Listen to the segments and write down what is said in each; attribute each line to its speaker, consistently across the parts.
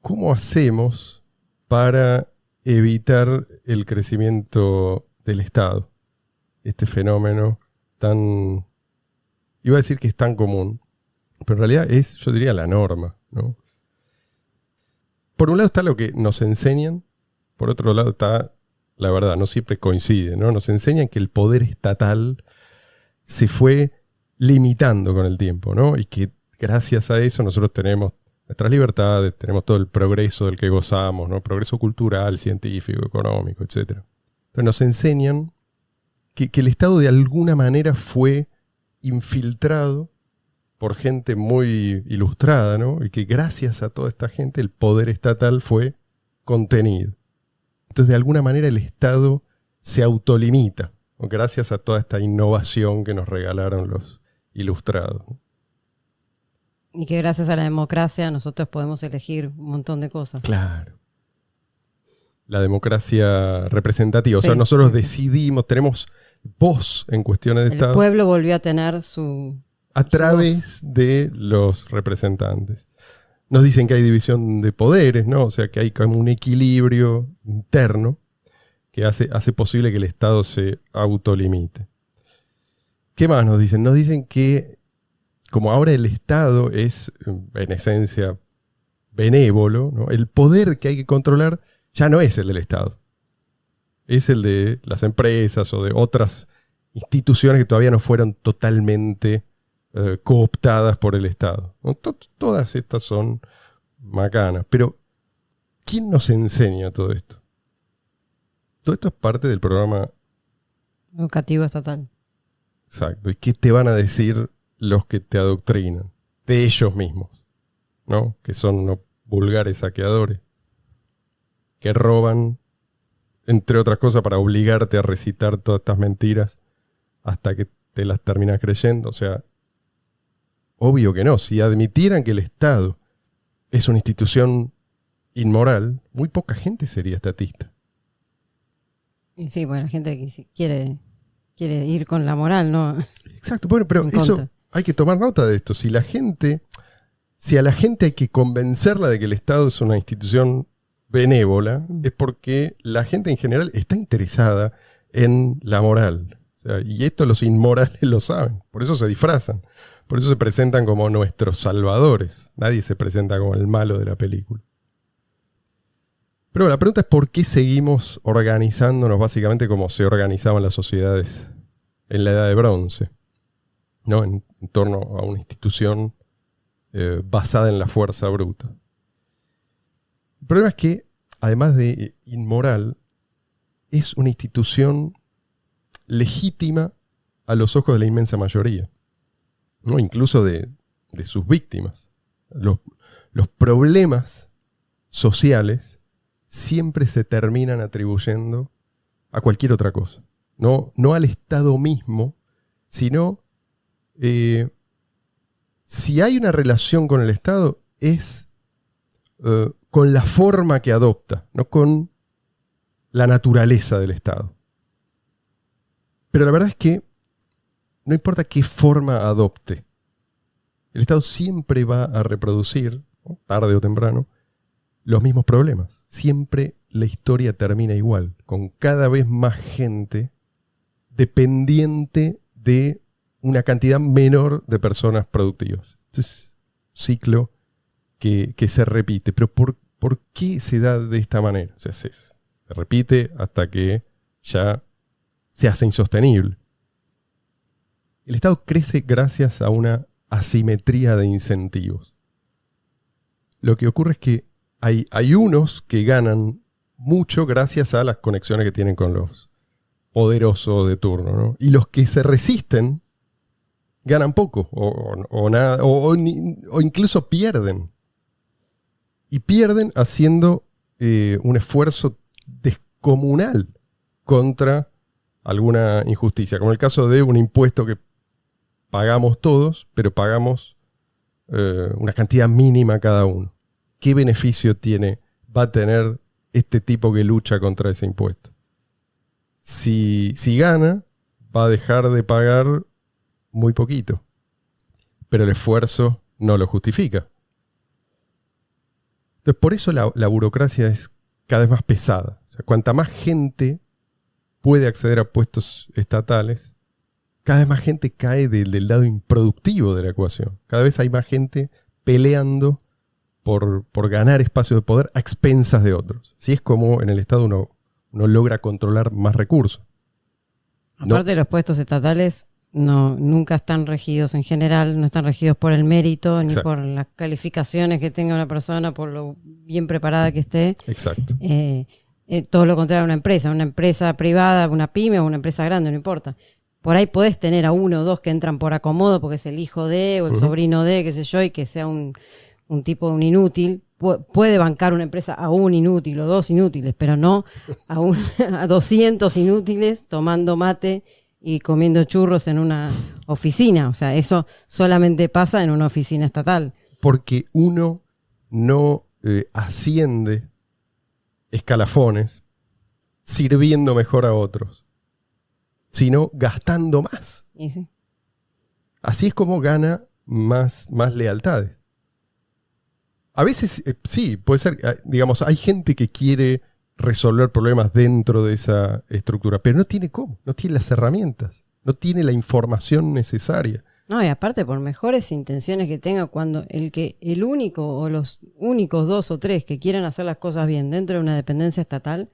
Speaker 1: ¿cómo hacemos para evitar el crecimiento del Estado? Este fenómeno tan, iba a decir que es tan común, pero en realidad es, yo diría, la norma, ¿no? Por un lado está lo que nos enseñan, por otro lado está la verdad, no siempre coincide, ¿no? Nos enseñan que el poder estatal se fue limitando con el tiempo, ¿no? Y que gracias a eso nosotros tenemos nuestras libertades, tenemos todo el progreso del que gozamos, ¿no? Progreso cultural, científico, económico, etc. Entonces nos enseñan que el Estado de alguna manera fue infiltrado por gente muy ilustrada, ¿no? Y que gracias a toda esta gente el poder estatal fue contenido. Entonces, de alguna manera el Estado se autolimita, ¿no? Gracias a toda esta innovación que nos regalaron los ilustrados.
Speaker 2: Y que gracias a la democracia nosotros podemos elegir un montón de cosas.
Speaker 1: Claro. La democracia representativa.
Speaker 2: Sí,
Speaker 1: o sea, nosotros
Speaker 2: sí.
Speaker 1: decidimos, tenemos voz en cuestiones de
Speaker 2: El
Speaker 1: Estado.
Speaker 2: pueblo volvió a tener su
Speaker 1: A través de los representantes. Nos dicen que hay división de poderes, ¿no? O sea, que hay como un equilibrio interno que hace posible que el Estado se autolimite. ¿Qué más nos dicen? Nos dicen que como ahora el Estado es, en esencia, benévolo, ¿no? El poder que hay que controlar ya no es el del Estado. Es el de las empresas o de otras instituciones que todavía no fueron totalmente cooptadas por el Estado, ¿no? Todas estas son macanas. Pero, ¿quién nos enseña todo esto? Todo esto es parte del programa
Speaker 2: educativo estatal.
Speaker 1: Exacto. ¿Y qué te van a decir los que te adoctrinan? De ellos mismos, ¿no? Que son unos vulgares saqueadores que roban, entre otras cosas, para obligarte a recitar todas estas mentiras hasta que te las terminas creyendo. O sea, obvio que no. Si admitieran que el Estado es una institución inmoral, muy poca gente sería estatista.
Speaker 2: Y sí, bueno, la gente que quiere ir con la moral, ¿no?
Speaker 1: Exacto. Bueno, pero eso hay que tomar nota de esto. Si a la gente hay que convencerla de que el Estado es una institución benévola, es porque la gente en general está interesada en la moral. O sea, y esto los inmorales lo saben. Por eso se disfrazan. Por eso se presentan como nuestros salvadores. Nadie se presenta como el malo de la película. Pero la pregunta es por qué seguimos organizándonos básicamente como se organizaban las sociedades en la Edad de Bronce, ¿no? En torno a una institución basada en la fuerza bruta. El problema es que, además de inmoral, es una institución legítima a los ojos de la inmensa mayoría, ¿no? Incluso de sus víctimas. Los problemas sociales siempre se terminan atribuyendo a cualquier otra cosa. No al Estado mismo, sino si hay una relación con el Estado, es con la forma que adopta, no con la naturaleza del Estado. Pero la verdad es que no importa qué forma adopte, el Estado siempre va a reproducir, ¿no? Tarde o temprano, los mismos problemas. Siempre la historia termina igual, con cada vez más gente dependiente de una cantidad menor de personas productivas. Entonces, ciclo que se repite. Pero ¿por qué se da de esta manera? O sea, se repite hasta que ya se hace insostenible. El Estado crece gracias a una asimetría de incentivos. Lo que ocurre es que hay unos que ganan mucho gracias a las conexiones que tienen con los poderosos de turno, ¿no? Y los que se resisten ganan poco o nada, o incluso pierden. Y pierden haciendo un esfuerzo descomunal contra alguna injusticia, como el caso de un impuesto que pagamos todos, pero pagamos una cantidad mínima cada uno. ¿Qué beneficio va a tener este tipo que lucha contra ese impuesto? Si gana, va a dejar de pagar muy poquito, pero el esfuerzo no lo justifica. Entonces, por eso la burocracia es cada vez más pesada. O sea, cuanta más gente puede acceder a puestos estatales, cada vez más gente cae del lado improductivo de la ecuación. Cada vez hay más gente peleando por ganar espacio de poder a expensas de otros. Así es como en el Estado uno logra controlar más recursos.
Speaker 2: Aparte de los puestos estatales, nunca están regidos en general, no están regidos por el mérito, ni por las calificaciones que tenga una persona, por lo bien preparada que esté.
Speaker 1: Exacto.
Speaker 2: Todo lo contrario a una empresa privada, una pyme o una empresa grande, no importa. Por ahí podés tener a uno o dos que entran por acomodo porque es el hijo de o el sobrino de, qué sé yo, y que sea un tipo, un inútil. Puede bancar una empresa a un inútil o dos inútiles, pero no a 200 inútiles tomando mate y comiendo churros en una oficina. O sea, eso solamente pasa en una oficina estatal.
Speaker 1: Porque uno no asciende escalafones sirviendo mejor a otros, sino gastando más.
Speaker 2: ¿Y sí?
Speaker 1: Así es como gana más lealtades. A veces, sí, puede ser, digamos, hay gente que quiere resolver problemas dentro de esa estructura, pero no tiene cómo, no tiene las herramientas, no tiene la información necesaria.
Speaker 2: No, y aparte, por mejores intenciones que tenga, cuando el único o los únicos 2 o 3 que quieran hacer las cosas bien dentro de una dependencia estatal,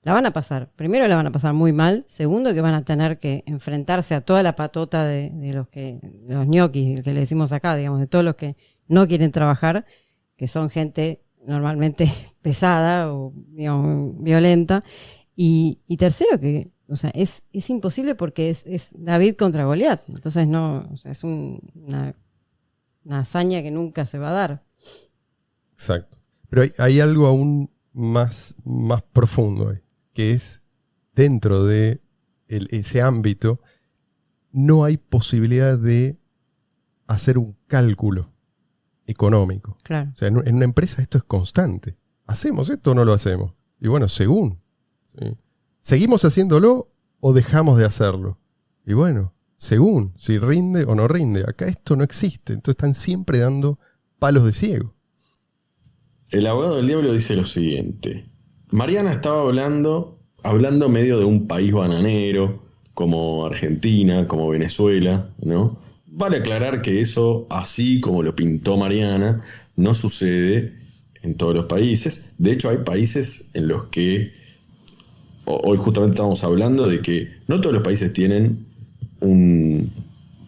Speaker 2: la van a pasar. Primero, la van a pasar muy mal. Segundo, que van a tener que enfrentarse a toda la patota de los ñoquis, que le decimos acá, digamos, de todos los que no quieren trabajar, que son gente normalmente pesada o, digamos, violenta. Y tercero, que, o sea, es imposible porque es David contra Goliat. Entonces no, o sea, es una hazaña que nunca se va a dar.
Speaker 1: Exacto. Pero hay algo aún más profundo ahí, que es dentro de ese ámbito no hay posibilidad de hacer un cálculo económico.
Speaker 2: Claro.
Speaker 1: O sea, en una empresa esto es constante. ¿Hacemos esto o no lo hacemos? Y bueno, según. ¿Sí? ¿Seguimos haciéndolo o dejamos de hacerlo? Y bueno, según, si rinde o no rinde. Acá esto no existe. Entonces están siempre dando palos de ciego.
Speaker 3: El abogado del diablo dice lo siguiente. Mariana estaba hablando medio de un país bananero, como Argentina, como Venezuela, ¿no? Vale aclarar que eso, así como lo pintó Mariana, no sucede en todos los países. De hecho, hay países en los que, hoy justamente estamos hablando de que no todos los países tienen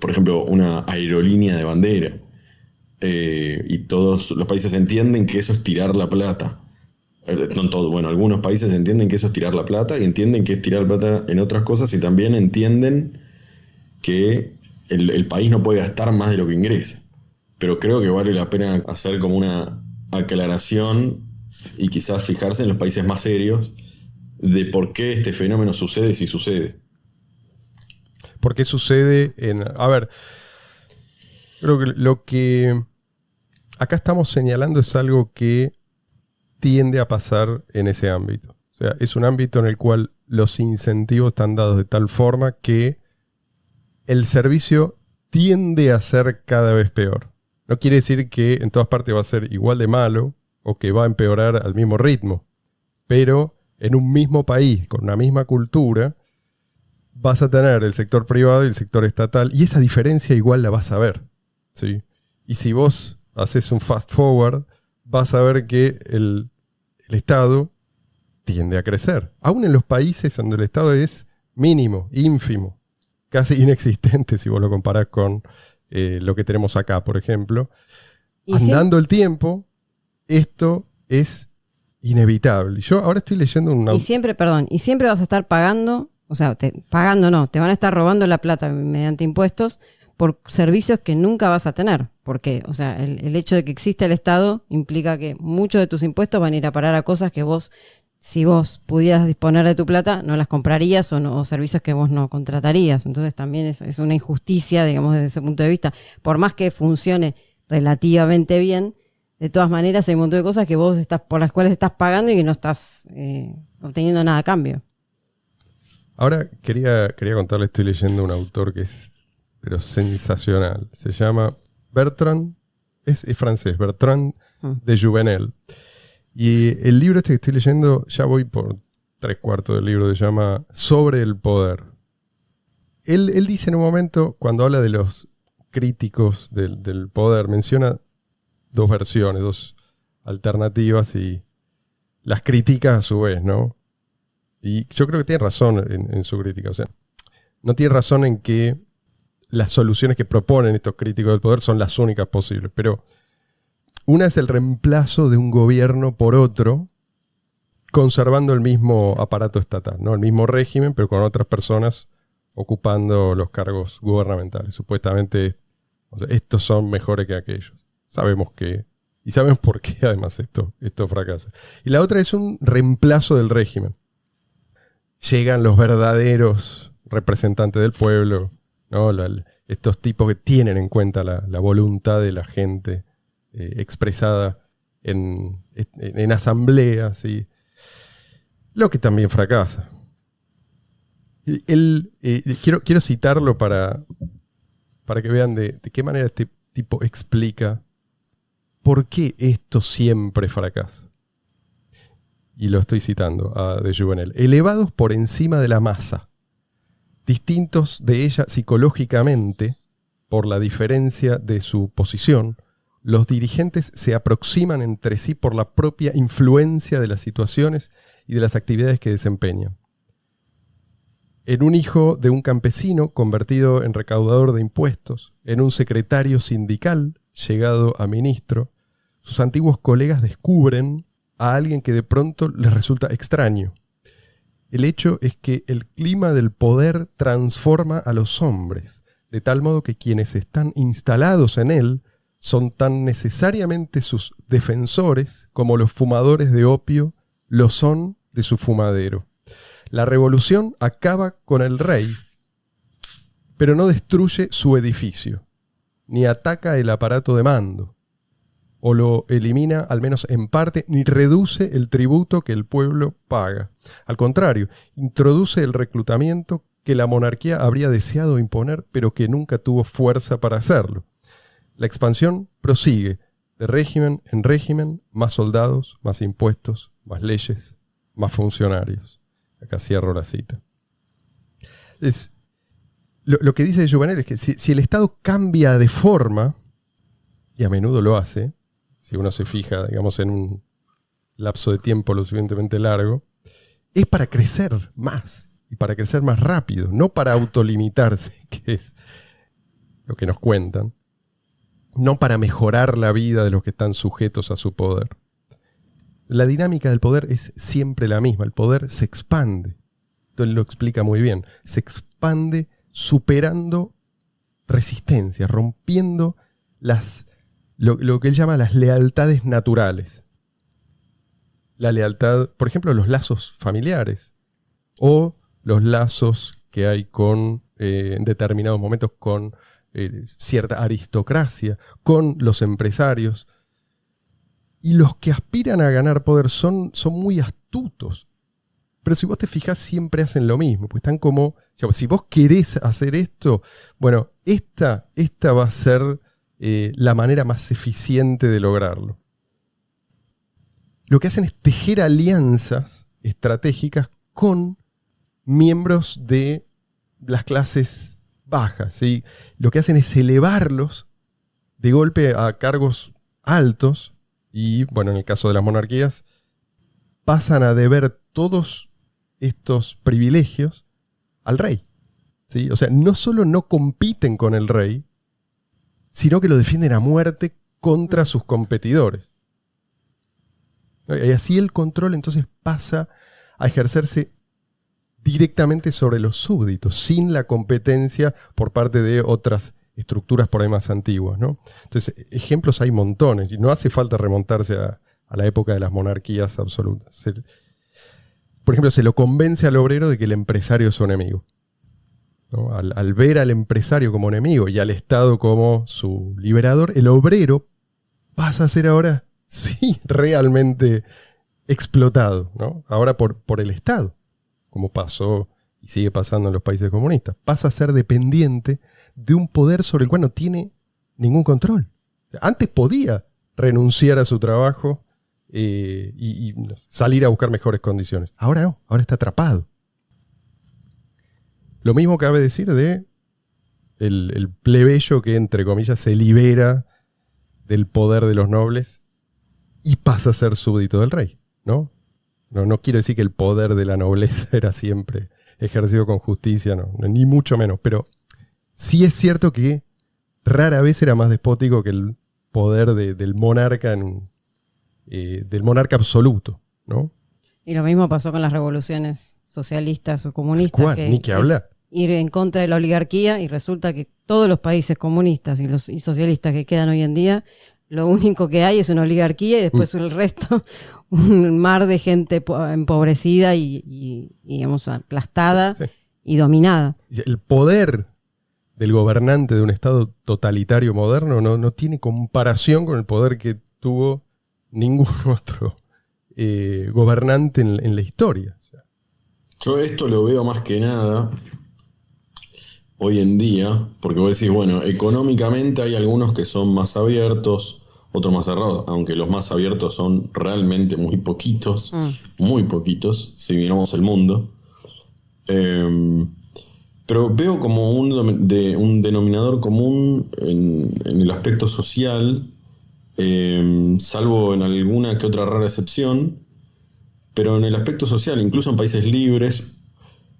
Speaker 3: por ejemplo, una aerolínea de bandera. Y todos los países entienden que eso es tirar la plata. No todos, bueno, algunos países entienden que eso es tirar la plata y entienden que es tirar plata en otras cosas y también entienden que el país no puede gastar más de lo que ingresa. Pero creo que vale la pena hacer como una aclaración y quizás fijarse en los países más serios de por qué este fenómeno sucede si sucede.
Speaker 1: ¿Por qué sucede a ver, creo que lo que acá estamos señalando es algo que tiende a pasar en ese ámbito. O sea, es un ámbito en el cual los incentivos están dados de tal forma que el servicio tiende a ser cada vez peor. No quiere decir que en todas partes va a ser igual de malo o que va a empeorar al mismo ritmo. Pero en un mismo país, con una misma cultura, vas a tener el sector privado y el sector estatal. Y esa diferencia igual la vas a ver, ¿sí? Y si vos haces un fast forward, vas a ver que el Estado tiende a crecer. Aún en los países donde el Estado es mínimo, ínfimo, casi inexistente si vos lo comparás con lo que tenemos acá, por ejemplo. Andando el tiempo, esto es inevitable. Y yo ahora estoy leyendo una...
Speaker 2: Y siempre vas a estar pagando, o sea, te van a estar robando la plata mediante impuestos por servicios que nunca vas a tener. Porque, o sea, el hecho de que exista el Estado implica que muchos de tus impuestos van a ir a parar a cosas que vos, si vos pudieras disponer de tu plata, no las comprarías o servicios que vos no contratarías. Entonces también es una injusticia, digamos, desde ese punto de vista. Por más que funcione relativamente bien, de todas maneras hay un montón de cosas que vos por las cuales estás pagando y que no estás obteniendo nada a cambio.
Speaker 1: Ahora quería contarle, estoy leyendo un autor que es pero sensacional. Se llama Bertrand, es francés, Bertrand de Juvenel. Y el libro este que estoy leyendo, ya voy por 3/4 del libro, se llama Sobre el poder. Él dice en un momento, cuando habla de los críticos del poder, menciona 2 versiones, 2 alternativas y las critica a su vez, ¿no? Y yo creo que tiene razón en su crítica. O sea, no tiene razón en que las soluciones que proponen estos críticos del poder son las únicas posibles, pero una es el reemplazo de un gobierno por otro, conservando el mismo aparato estatal, ¿no? El mismo régimen, pero con otras personas ocupando los cargos gubernamentales. Supuestamente, o sea, estos son mejores que aquellos. Sabemos que, y sabemos por qué además esto fracasa. Y la otra es un reemplazo del régimen. Llegan los verdaderos representantes del pueblo, ¿no? Estos tipos que tienen en cuenta la voluntad de la gente expresada en asambleas, ¿sí? Lo que también fracasa. Quiero citarlo para que vean de qué manera este tipo explica por qué esto siempre fracasa. Y lo estoy citando de Juvenal. Elevados por encima de la masa, distintos de ella psicológicamente por la diferencia de su posición, los dirigentes se aproximan entre sí por la propia influencia de las situaciones y de las actividades que desempeñan. En un hijo de un campesino convertido en recaudador de impuestos, en un secretario sindical llegado a ministro, sus antiguos colegas descubren a alguien que de pronto les resulta extraño. El hecho es que el clima del poder transforma a los hombres, de tal modo que quienes están instalados en él son tan necesariamente sus defensores como los fumadores de opio lo son de su fumadero. La revolución acaba con el rey, pero no destruye su edificio, ni ataca el aparato de mando, o lo elimina al menos en parte, ni reduce el tributo que el pueblo paga. Al contrario, introduce el reclutamiento que la monarquía habría deseado imponer, pero que nunca tuvo fuerza para hacerlo. La expansión prosigue, de régimen en régimen, más soldados, más impuestos, más leyes, más funcionarios. Acá cierro la cita. Lo que dice Juvenal es que si el Estado cambia de forma, y a menudo lo hace, si uno se fija, digamos, en un lapso de tiempo lo suficientemente largo, es para crecer más y para crecer más rápido, no para autolimitarse, que es lo que nos cuentan, no para mejorar la vida de los que están sujetos a su poder. La dinámica del poder es siempre la misma, el poder se expande. Entonces lo explica muy bien, se expande superando resistencias, rompiendo lo que él llama las lealtades naturales. La lealtad, por ejemplo, los lazos familiares o los lazos que hay en determinados momentos con cierta aristocracia, con los empresarios. Y los que aspiran a ganar poder son muy astutos. Pero si vos te fijás, siempre hacen lo mismo. Pues están como, si vos querés hacer esto, bueno, esta va a ser la manera más eficiente de lograrlo. Lo que hacen es tejer alianzas estratégicas con miembros de las clases bajas, ¿sí? Lo que hacen es elevarlos de golpe a cargos altos y, bueno, en el caso de las monarquías, pasan a deber todos estos privilegios al rey, ¿sí? O sea, no solo no compiten con el rey, sino que lo defienden a muerte contra sus competidores. Y así el control entonces pasa a ejercerse directamente sobre los súbditos, sin la competencia por parte de otras estructuras por ahí más antiguas, ¿no? Entonces, ejemplos hay montones, y no hace falta remontarse a la época de las monarquías absolutas. Por ejemplo, se lo convence al obrero de que el empresario es su enemigo, ¿no? Al ver al empresario como enemigo y al Estado como su liberador, el obrero pasa a ser ahora, sí, realmente explotado, ¿no? Ahora por el Estado, como pasó y sigue pasando en los países comunistas. Pasa a ser dependiente de un poder sobre el cual no tiene ningún control. Antes podía renunciar a su trabajo y salir a buscar mejores condiciones. Ahora no, ahora está atrapado. Lo mismo cabe decir de el plebeyo que, entre comillas, se libera del poder de los nobles y pasa a ser súbdito del rey, ¿no? No quiero decir que el poder de la nobleza era siempre ejercido con justicia, no, ni mucho menos, pero sí es cierto que rara vez era más despótico que el poder del monarca del monarca absoluto, ¿no?
Speaker 2: Y lo mismo pasó con las revoluciones socialistas o comunistas.
Speaker 1: Ni que hablar.
Speaker 2: Ir en contra de la oligarquía, y resulta que todos los países comunistas y socialistas que quedan hoy en día, lo único que hay es una oligarquía y después el resto, un mar de gente empobrecida y digamos, aplastada, sí, y dominada.
Speaker 1: El poder del gobernante de un estado totalitario moderno no tiene comparación con el poder que tuvo ningún otro gobernante en la historia. O sea,
Speaker 3: yo esto lo veo más que nada hoy en día, porque vos decís, bueno, económicamente hay algunos que son más abiertos, otros más cerrados, aunque los más abiertos son realmente muy poquitos, si miramos el mundo. Pero veo como un denominador común en el aspecto social, salvo en alguna que otra rara excepción, pero en el aspecto social, incluso en países libres,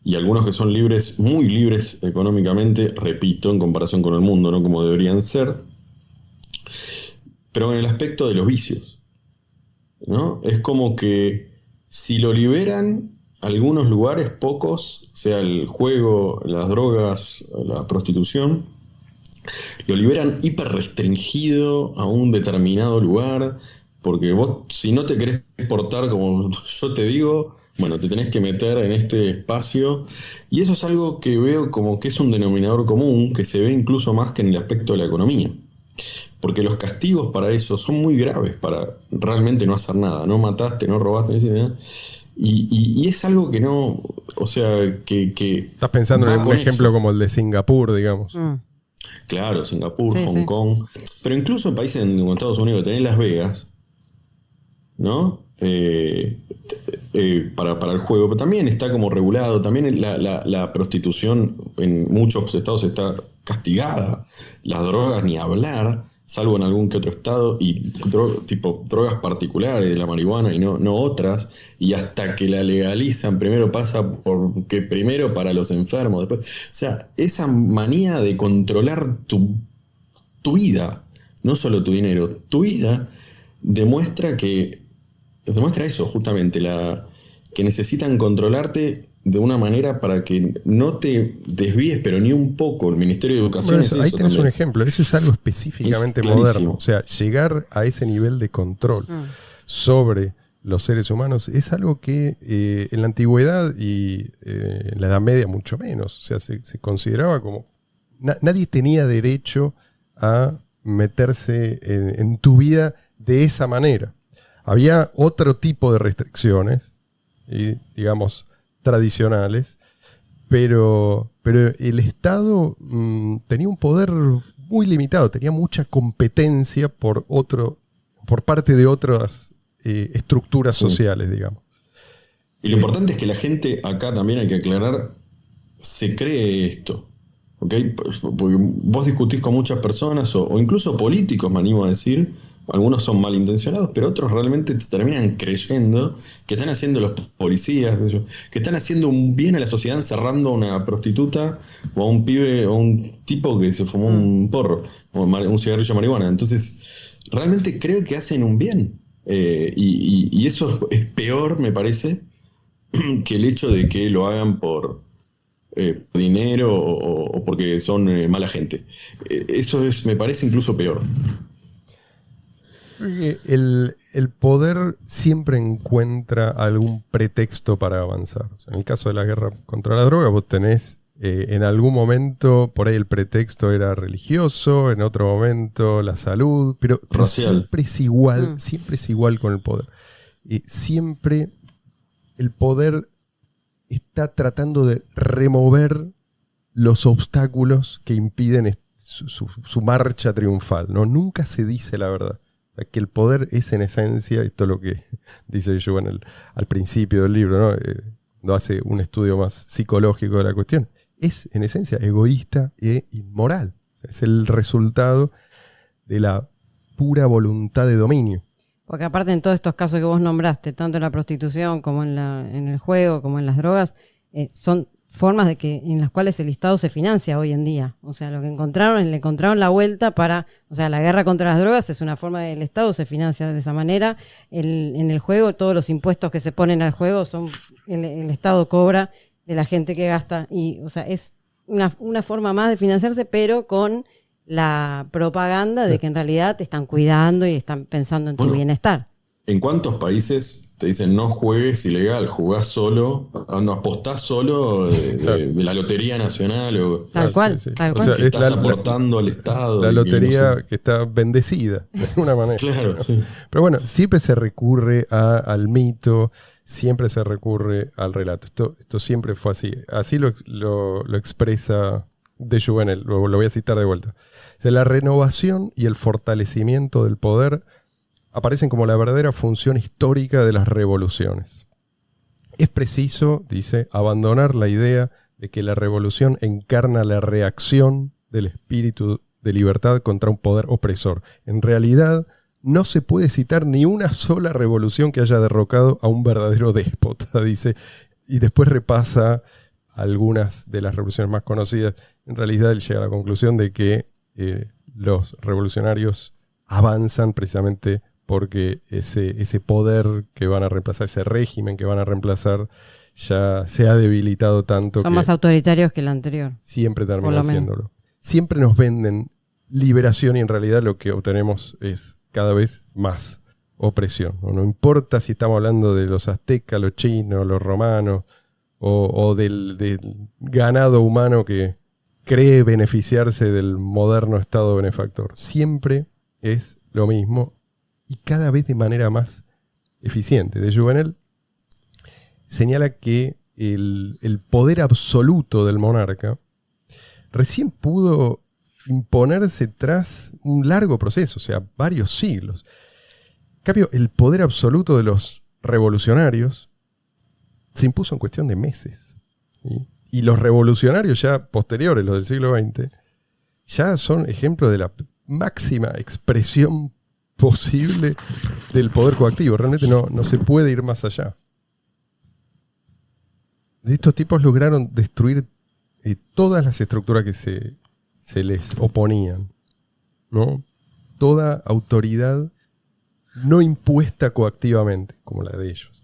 Speaker 3: y algunos que son libres, muy libres económicamente, repito, en comparación con el mundo, no como deberían ser, pero en el aspecto de los vicios, ¿no? Es como que si lo liberan algunos lugares, pocos, sea el juego, las drogas, la prostitución, lo liberan hiper restringido a un determinado lugar, porque vos, si no te querés portar como yo te digo, bueno, te tenés que meter en este espacio, y eso es algo que veo como que es un denominador común, que se ve incluso más que en el aspecto de la economía. Porque los castigos para eso son muy graves, para realmente no hacer nada. No mataste, no robaste, no hiciste nada. Y es algo que no, o sea, que
Speaker 1: estás pensando en un ejemplo como el de Singapur, digamos.
Speaker 3: Claro, Singapur, sí, Hong Kong. Pero incluso en países como Estados Unidos, tenés Las Vegas, ¿no? Para el juego, pero también está como regulado. También la prostitución en muchos estados está castigada. Las drogas ni hablar, salvo en algún que otro estado, y tipo drogas particulares, la marihuana y no otras, y hasta que la legalizan primero pasa porque primero para los enfermos, después, o sea, esa manía de controlar tu vida, no solo tu dinero, tu vida, demuestra eso justamente, que necesitan controlarte de una manera para que no te desvíes, pero ni un poco. El Ministerio de Educación
Speaker 1: bueno,
Speaker 3: es eso.
Speaker 1: Ahí tenés
Speaker 3: también
Speaker 1: un ejemplo. Eso es algo específicamente moderno. O sea, llegar a ese nivel de control sobre los seres humanos es algo que en la antigüedad y en la Edad Media mucho menos. O sea, se consideraba como... nadie tenía derecho a meterse en tu vida de esa manera. Había otro tipo de restricciones, digamos, tradicionales, pero el Estado tenía un poder muy limitado, tenía mucha competencia por parte de otras estructuras sociales, digamos.
Speaker 3: Y lo importante es que la gente, acá también hay que aclarar, se cree esto, ¿ok? Porque vos discutís con muchas personas, o incluso políticos, me animo a decir. Algunos son malintencionados, pero otros realmente terminan creyendo que están haciendo los policías, que están haciendo un bien a la sociedad encerrando a una prostituta o a un pibe o a un tipo que se fumó un porro o un cigarrillo de marihuana. Entonces, realmente creo que hacen un bien. Y eso es peor, me parece, que el hecho de que lo hagan por dinero o porque son mala gente. Eso me parece incluso peor.
Speaker 1: El poder siempre encuentra algún pretexto para avanzar. O sea, en el caso de la guerra contra la droga, vos tenés en algún momento, por ahí el pretexto era religioso, en otro momento la salud, pero siempre es igual con el poder. Siempre el poder está tratando de remover los obstáculos que impiden su marcha triunfal, ¿no? Nunca se dice la verdad. O sea, que el poder es en esencia, esto es lo que dice Juvenal al principio del libro, ¿no? Cuando hace un estudio más psicológico de la cuestión, es en esencia egoísta e inmoral. O sea, es el resultado de la pura voluntad de dominio.
Speaker 2: Porque aparte en todos estos casos que vos nombraste, tanto en la prostitución como en el juego, como en las drogas, son formas en las cuales el Estado se financia hoy en día. O sea, lo que le encontraron la vuelta o sea, la guerra contra las drogas es una forma del Estado se financia de esa manera. En el juego, todos los impuestos que se ponen al juego el Estado cobra de la gente que gasta. Y, o sea, es una forma más de financiarse, pero con la propaganda de que en realidad te están cuidando y están pensando en tu bienestar.
Speaker 3: ¿En cuántos países te dicen no juegues ilegal, jugás solo, no apostás solo de la Lotería Nacional?
Speaker 2: Tal cual, tal cual.
Speaker 3: O sea, que estás aportando al Estado.
Speaker 1: La lotería que está bendecida, de alguna manera.
Speaker 3: Claro, sí.
Speaker 1: Pero bueno, siempre se recurre al mito, siempre se recurre al relato. Esto siempre fue así. Así lo expresa de Juvenal, lo voy a citar de vuelta. O sea, la renovación y el fortalecimiento del poder aparecen como la verdadera función histórica de las revoluciones. Es preciso, dice, abandonar la idea de que la revolución encarna la reacción del espíritu de libertad contra un poder opresor. En realidad, no se puede citar ni una sola revolución que haya derrocado a un verdadero déspota, dice, y después repasa algunas de las revoluciones más conocidas. En realidad, él llega a la conclusión de que los revolucionarios avanzan precisamente porque ese poder que van a reemplazar, ese régimen que van a reemplazar, ya se ha debilitado tanto.
Speaker 2: Son más autoritarios que el anterior.
Speaker 1: Siempre termina haciéndolo. Siempre nos venden liberación y en realidad lo que obtenemos es cada vez más opresión. No importa si estamos hablando de los aztecas, los chinos, los romanos, o del ganado humano que cree beneficiarse del moderno Estado benefactor. Siempre es lo mismo. Y cada vez de manera más eficiente. De Juvenal señala que el poder absoluto del monarca recién pudo imponerse tras un largo proceso, o sea, varios siglos. En cambio, el poder absoluto de los revolucionarios se impuso en cuestión de meses. ¿Sí? Y los revolucionarios ya posteriores, los del siglo XX, ya son ejemplos de la máxima expresión posible del poder coactivo. Realmente no se puede ir más allá. Estos tipos lograron destruir todas las estructuras que se les oponían, ¿no? Toda autoridad no impuesta coactivamente, como la de ellos.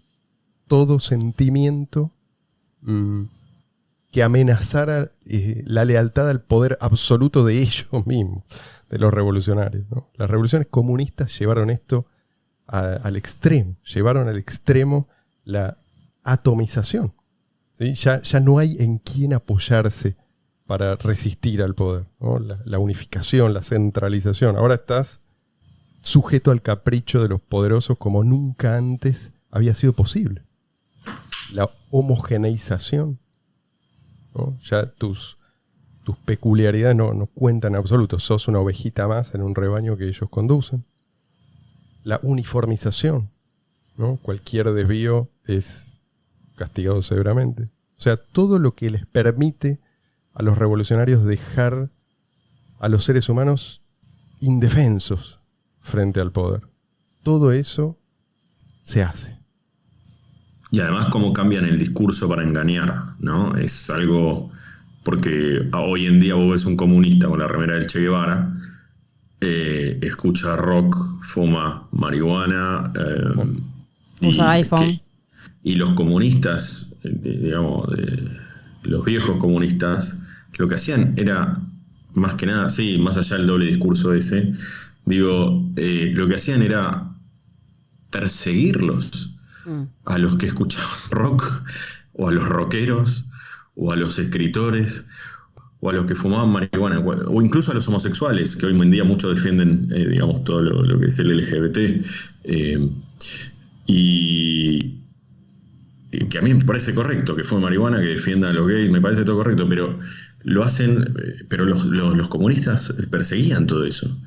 Speaker 1: Todo sentimiento que amenazara la lealtad al poder absoluto de ellos mismos, de los revolucionarios, ¿no? Las revoluciones comunistas llevaron esto al extremo, llevaron al extremo la atomización. ¿Sí? Ya no hay en quién apoyarse para resistir al poder, ¿no? La unificación, la centralización. Ahora estás sujeto al capricho de los poderosos como nunca antes había sido posible. La homogeneización, ¿no? Ya tus peculiaridades no cuentan en absoluto. Sos una ovejita más en un rebaño que ellos conducen. La uniformización, ¿no? Cualquier desvío es castigado severamente. O sea, todo lo que les permite a los revolucionarios dejar a los seres humanos indefensos frente al poder. Todo eso se hace.
Speaker 3: Y además cómo cambian el discurso para engañar, ¿no? Es algo... Porque hoy en día vos ves un comunista con la remera del Che Guevara, escucha rock, fuma marihuana,
Speaker 2: usa iPhone.
Speaker 3: Y los comunistas, digamos, los viejos comunistas, lo que hacían era, más que nada, sí, más allá del doble discurso ese, digo, lo que hacían era perseguirlos a los que escuchaban rock, o a los rockeros, o a los escritores, o a los que fumaban marihuana, o incluso a los homosexuales, que hoy en día muchos defienden, digamos, todo lo que es el LGBT. Y que a mí me parece correcto que fume marihuana, que defienda a los gays, me parece todo correcto, pero lo hacen, pero los comunistas perseguían todo eso.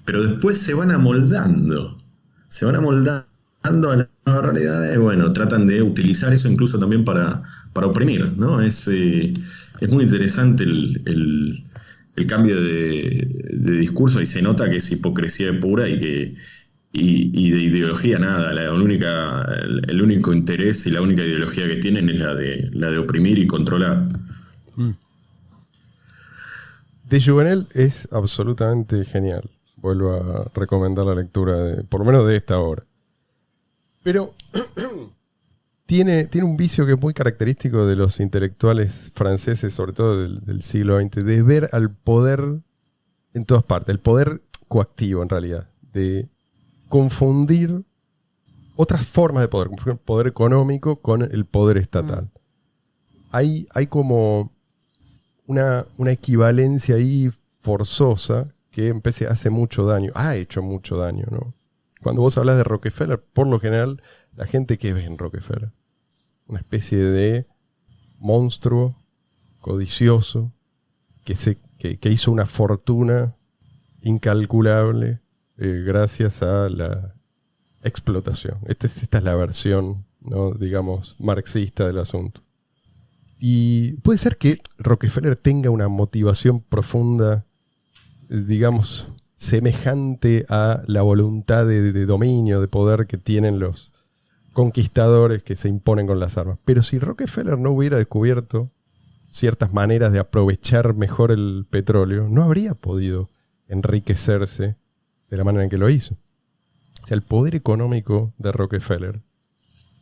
Speaker 3: pero después se van amoldando a la nueva realidad y bueno, tratan de utilizar eso incluso también para oprimir, ¿no? Es muy interesante el cambio de discurso y se nota que es hipocresía pura y de ideología nada. El único interés y la única ideología que tienen es la de oprimir y controlar.
Speaker 1: De Jouvenel es absolutamente genial. Vuelvo a recomendar la lectura, por lo menos de esta obra. Pero tiene un vicio que es muy característico de los intelectuales franceses, sobre todo del siglo XX, de ver al poder en todas partes, el poder coactivo en realidad, de confundir otras formas de poder, como por ejemplo, el poder económico con el poder estatal. Hay como una equivalencia ahí forzosa que hace mucho daño, ha hecho mucho daño, ¿no? Cuando vos hablas de Rockefeller, por lo general, la gente que ve en Rockefeller, una especie de monstruo codicioso que hizo una fortuna incalculable gracias a la explotación. Esta es la versión, ¿no?, digamos, marxista del asunto. Y puede ser que Rockefeller tenga una motivación profunda, digamos, semejante a la voluntad de dominio, de poder que tienen los conquistadores que se imponen con las armas. Pero si Rockefeller no hubiera descubierto ciertas maneras de aprovechar mejor el petróleo, no habría podido enriquecerse de la manera en que lo hizo. O sea, el poder económico de Rockefeller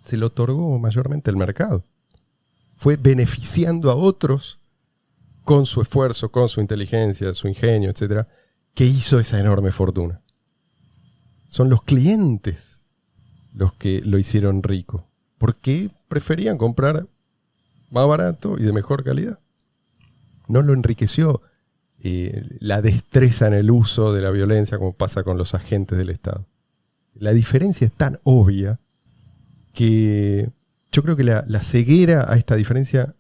Speaker 1: se lo otorgó mayormente el mercado. Fue beneficiando a otros con su esfuerzo, con su inteligencia, su ingenio, etcétera, que hizo esa enorme fortuna. Son los clientes los que lo hicieron rico, porque preferían comprar más barato y de mejor calidad. No lo enriqueció la destreza en el uso de la violencia como pasa con los agentes del Estado. La diferencia es tan obvia que yo creo que la ceguera a esta diferencia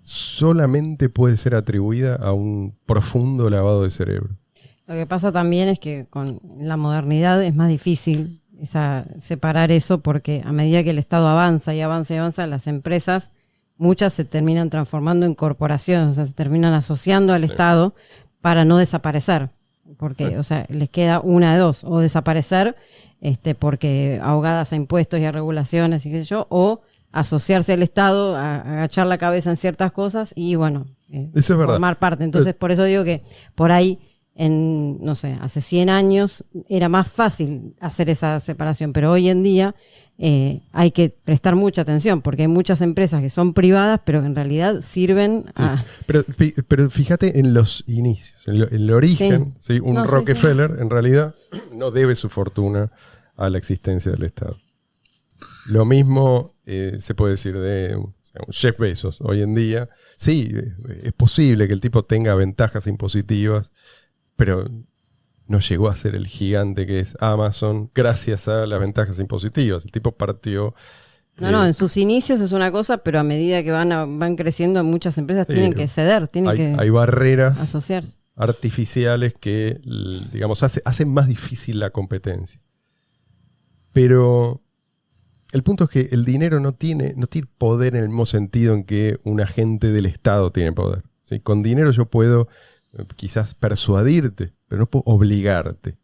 Speaker 1: solamente puede ser atribuida a un profundo lavado de cerebro.
Speaker 2: Lo que pasa también es que con la modernidad es más difícil separar eso, porque a medida que el Estado avanza y avanza y avanza, las empresas, muchas se terminan transformando en corporaciones, o sea, se terminan asociando al Estado para no desaparecer, porque o sea, les queda una de dos, o desaparecer porque ahogadas a impuestos y a regulaciones y qué sé yo, o asociarse al Estado, agachar la cabeza en ciertas cosas y bueno,
Speaker 1: eso es
Speaker 2: formar parte. Entonces, por eso digo que por ahí no sé, hace 100 años era más fácil hacer esa separación, pero hoy en día hay que prestar mucha atención, porque hay muchas empresas que son privadas, pero que en realidad sirven a...
Speaker 1: Pero fíjate en los inicios, en el origen, ¿sí? Rockefeller en realidad no debe su fortuna a la existencia del Estado. Lo mismo se puede decir de un Jeff Bezos hoy en día. Sí, es posible que el tipo tenga ventajas impositivas, pero no llegó a ser el gigante que es Amazon gracias a las ventajas impositivas. El tipo partió...
Speaker 2: No, en sus inicios es una cosa, pero a medida que van creciendo, muchas empresas tienen que ceder,
Speaker 1: hay barreras
Speaker 2: asociarse
Speaker 1: artificiales que, digamos, hacen más difícil la competencia. Pero el punto es que el dinero no tiene poder en el mismo sentido en que un agente del Estado tiene poder, ¿sí? Con dinero yo puedo quizás persuadirte, pero no puedo obligarte.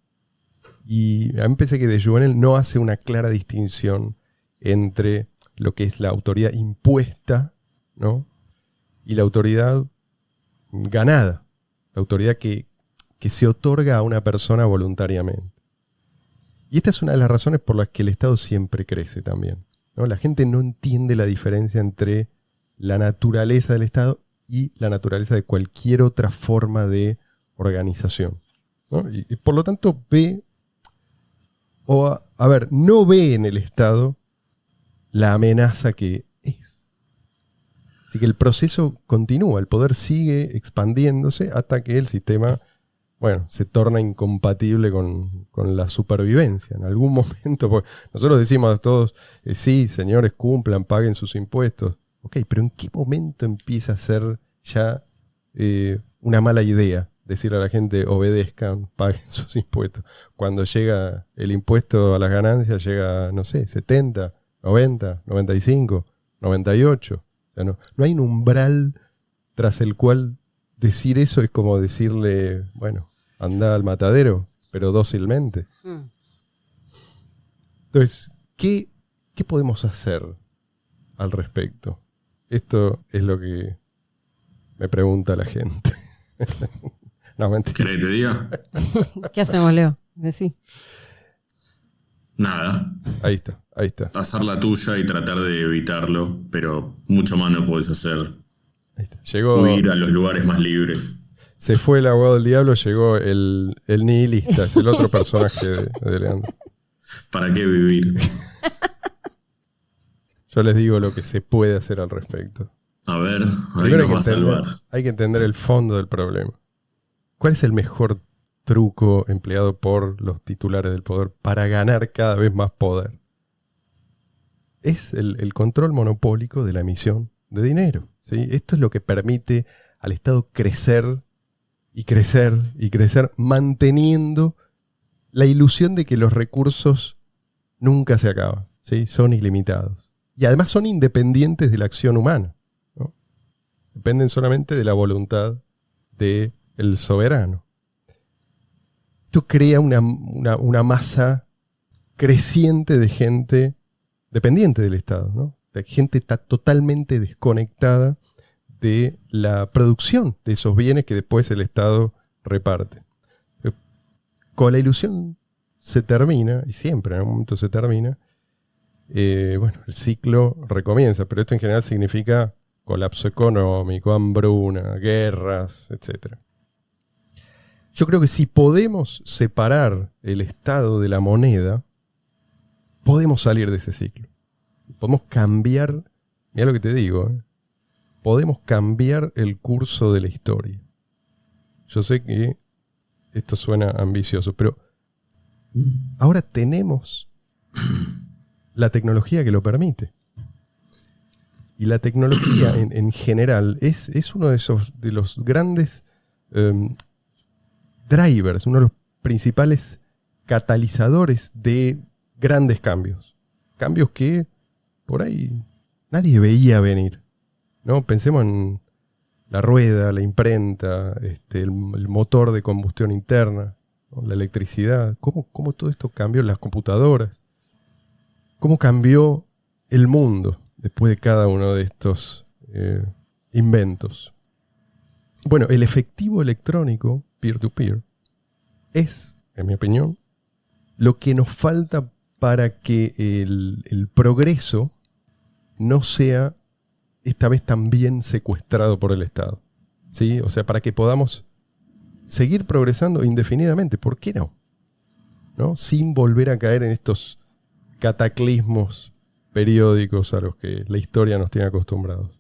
Speaker 1: Y a mí me parece que de Jouvenel no hace una clara distinción entre lo que es la autoridad impuesta, ¿no?, y la autoridad ganada, la autoridad que se otorga a una persona voluntariamente. Y esta es una de las razones por las que el Estado siempre crece también, ¿no? La gente no entiende la diferencia entre la naturaleza del Estado y la naturaleza de cualquier otra forma de organización, ¿no? Y por lo tanto no ve en el Estado la amenaza que es. Así que el proceso continúa, el poder sigue expandiéndose hasta que el sistema, se torna incompatible con la supervivencia. En algún momento, porque nosotros decimos a todos, sí, señores, cumplan, paguen sus impuestos. Ok, pero ¿en qué momento empieza a ser ya una mala idea decirle a la gente obedezcan, paguen sus impuestos. Cuando llega el impuesto a las ganancias, llega, no sé, 70, 90, 95, 98. O sea, no hay un umbral tras el cual decir eso es como decirle, bueno, anda al matadero, pero dócilmente. Entonces, ¿qué podemos hacer al respecto? Esto es lo que me pregunta la gente. No, mentira.
Speaker 3: ¿Querés que te diga?
Speaker 2: ¿Qué hacemos, Leo? Decí.
Speaker 3: Nada.
Speaker 1: Ahí está.
Speaker 3: Hacer la tuya y tratar de evitarlo, pero mucho más no podés hacer.
Speaker 1: Ahí está. Llegó,
Speaker 3: Huir a los lugares más libres.
Speaker 1: se fue el abogado del diablo, llegó el nihilista, es el otro personaje de Leandro.
Speaker 3: ¿Para qué vivir?
Speaker 1: Yo les digo lo que se puede hacer al respecto.
Speaker 3: A ver, ahí
Speaker 1: Primero
Speaker 3: nos va a salvar.
Speaker 1: hay que entender el fondo del problema. ¿Cuál es el mejor truco empleado por los titulares del poder para ganar cada vez más poder? Es el control monopólico de la emisión de dinero, ¿sí? Esto es lo que permite al Estado crecer y crecer y crecer, manteniendo la ilusión de que los recursos nunca se acaban, ¿sí? Son ilimitados. Y además son independientes de la acción humana, ¿no? Dependen solamente de la voluntad del soberano. Esto crea una masa creciente de gente dependiente del Estado, ¿no? De gente está totalmente desconectada de la producción de esos bienes que después el Estado reparte. Con la ilusión se termina, y siempre en algún momento se termina, bueno, el ciclo recomienza, pero esto en general significa colapso económico, hambruna, guerras, etc. Yo creo que si podemos separar el Estado de la moneda, podemos salir de ese ciclo. Podemos cambiar, mira lo que te digo, podemos cambiar el curso de la historia. Yo sé que esto suena ambicioso, pero ahora tenemos la tecnología que lo permite. Y la tecnología en general es uno de los grandes drivers, uno de los principales catalizadores de grandes cambios. Cambios que por ahí nadie veía venir, ¿no? Pensemos en la rueda, la imprenta, el motor de combustión interna, ¿no? La electricidad. ¿Cómo todo esto cambió? Las computadoras. ¿Cómo cambió el mundo después de cada uno de estos inventos? Bueno, el efectivo electrónico, peer-to-peer, es, en mi opinión, lo que nos falta para que el progreso no sea esta vez también secuestrado por el Estado, ¿sí? O sea, para que podamos seguir progresando indefinidamente. ¿Por qué no? ¿No? Sin volver a caer en estos cataclismos periódicos a los que la historia nos tiene acostumbrados.